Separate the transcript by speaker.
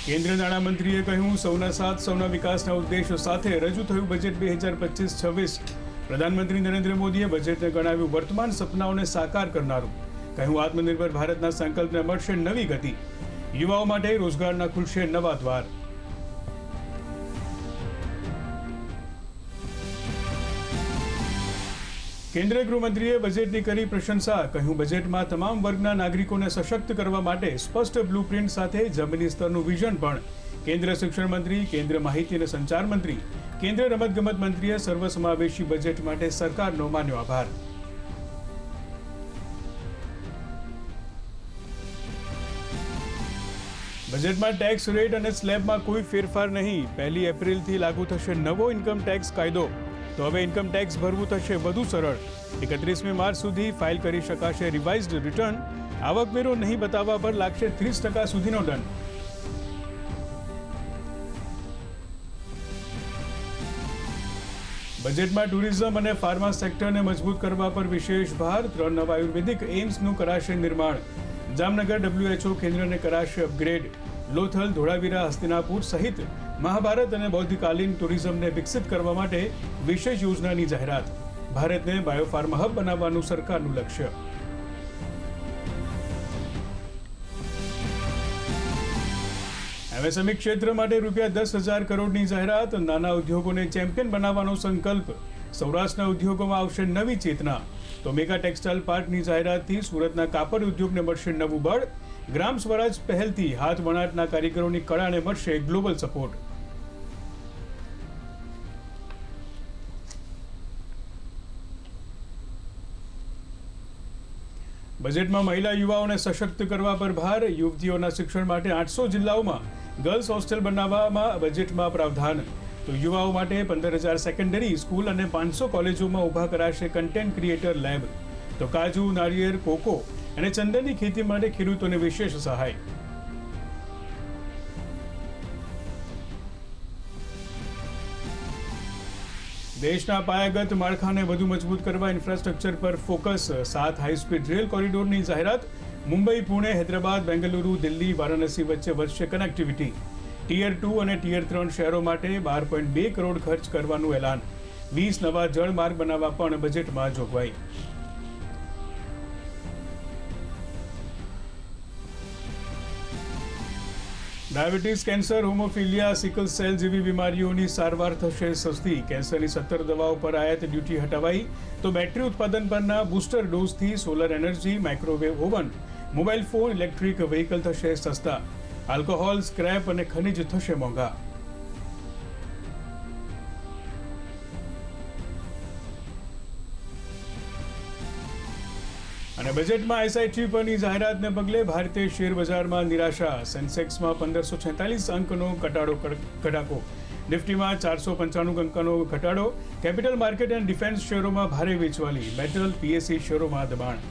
Speaker 1: કેન્દ્રીય નાણામંત્રીએ કહ્યું, સૌના સાથ સૌના વિકાસના ઉદ્દેશ સાથે રજૂ થયું બજેટ 2025-26. પ્રધાનમંત્રી નરેન્દ્ર મોદીએ બજેટને ગણાવ્યું વર્તમાન સપનાઓને સાકાર કરનારું. કહ્યું, આત્મનિર્ભર ભારતના સંકલ્પને મળશે નવી ગતિ. યુવાઓ માટે રોજગારના ખુલશે નવા દ્વાર. કેન્દ્રીય ગૃહમંત્રીએ બજેટની કરી પ્રશંસા. કહ્યું, બજેટમાં તમામ વર્ગના નાગરિકોને સશક્ત કરવા માટે સ્પષ્ટ બ્લુપ્રિન્ટ સાથે જમીની સ્તરનું વિઝન પણ. કેન્દ્રીય શિક્ષણ મંત્રી, કેન્દ્રીય માહિતી અને સંચાર મંત્રી, કેન્દ્રીય રમતગમત મંત્રીએ સર્વસમાવેશી બજેટ માટે સરકારનો માન્યો આભાર. બજેટમાં ટેક્સ રેટ અને સ્લેબમાં કોઈ ફેરફાર નહીં. 1 એપ્રિલથી લાગુ થશે નવો ઇન્કમ ટેક્સ કાયદો. તો હવે ઇન્કમ ટેક્સ ભરવું થશે વધુ સરળ. 31મી માર્ચ સુધી ફાઇલ કરી શકાશે રિવાઇઝડ રિટર્ન. આવકવેરો નહીં બતાવવા પર લાગશે 30% સુધીનો દંડ. બજેટમાં ટુરિઝમ અને ફાર્મા સેક્ટરને મજબૂત કરવા પર વિશેષ ભાર. 3 નવા આયુર્વેદિક એઇમ્સનું કરાશે નિર્માણ. જામનગર WHO કેન્દ્રને કરાશે અપગ્રેડ. લોથલ, ધોળાવીરા, હસ્તિનાપુર સહિત મહાભારત અને બૌદ્ધકાલીન ટુરિઝમને વિકસિત કરવા માટે વિશેષ યોજનાની જાહેરાત. ભારતને બાયોફાર્મા હબ બનાવવાનું સરકારનું લક્ષ્ય. MSME ક્ષેત્ર માટે ₹10,000 કરોડની જાહેરાત. નાના ઉદ્યોગોને ચેમ્પિયન બનાવવાનો સંકલ્પ. સૌરાષ્ટ્રના ઉદ્યોગોમાં આવશે નવી ચેતના. તો મેગા ટેક્સટાઇલ પાર્કની જાહેરાતથી સુરતના કાપડ ઉદ્યોગને મળશે નવું બળ. ગ્રામ સ્વરાજ પહેલથી હાથ વણાટના કારીગરોની કળાને મળશે ગ્લોબલ સપોર્ટ. બજેટમાં મહિલા યુવાઓને સશક્ત કરવા પર ભાર. યુવતીઓના શિક્ષણ માટે 800 જિલ્લાઓમાં ગર્લ્સ હોસ્ટેલ બનાવવામાં બજેટમાં પ્રાવધાન. તો યુવાઓ માટે 15,000 સેકન્ડરી સ્કૂલ અને 500 કોલેજોમાં ઊભા કરાશે કન્ટેન્ટ ક્રિએટર લેબ. તો કાજુ, નાળિયેર, કોકો અને ચંદનની ખેતી માટે ખેડૂતોને વિશેષ સહાય. દેશના પાયાગત માળખાને વધુ મજબૂત કરવા ઇન્ફ્રાસ્ટ્રક્ચર પર ફોકસ. 7 હાઈસ્પીડ રેલ કોરિડોરની જાહેરાત. મુંબઈ, પુણે, હૈદરાબાદ, બેંગલુરુ, દિલ્હી, વારાણસી વચ્ચે વધશે કનેક્ટિવિટી. ટિયર 2 અને ટિયર 3 શહેરો માટે 12.2 કરોડ ખર્ચ કરવાનું એલાન. 20 નવા જળમાર્ગ બનાવવા પણ બજેટમાં જોગવાઈ. ડાયાબિટીસ, કેન્સર, હોમોફિલિયા, સિકલ સેલ જેવી બીમારીઓની સારવાર થશે સસ્તી. કેન્સરની 17 દવાઓ પર આયાત ડ્યુટી હટાવાઈ. તો બેટરી ઉત્પાદન પરના બૂસ્ટર ડોઝથી solar energy, microwave oven, mobile phone, electric vehicle થશે સસ્તા. આલ્કોહોલ, સ્ક્રેપ અને ખનિજ થશે મોંઘા. અને બજેટમાં SIT પરની જાહેરાતને પગલે ભારતીય શેર બજારમાં નિરાશા. સેન્સેક્સમાં 1546 અંકનો ઘટાડો. નિફ્ટીમાં 495 અંકનો ઘટાડો. કેપિટલ માર્કેટ એન્ડ ડિફેન્સ શેરોમાં ભારે વેચવાલી. મેટલ, PSE શેરોમાં દબાણ.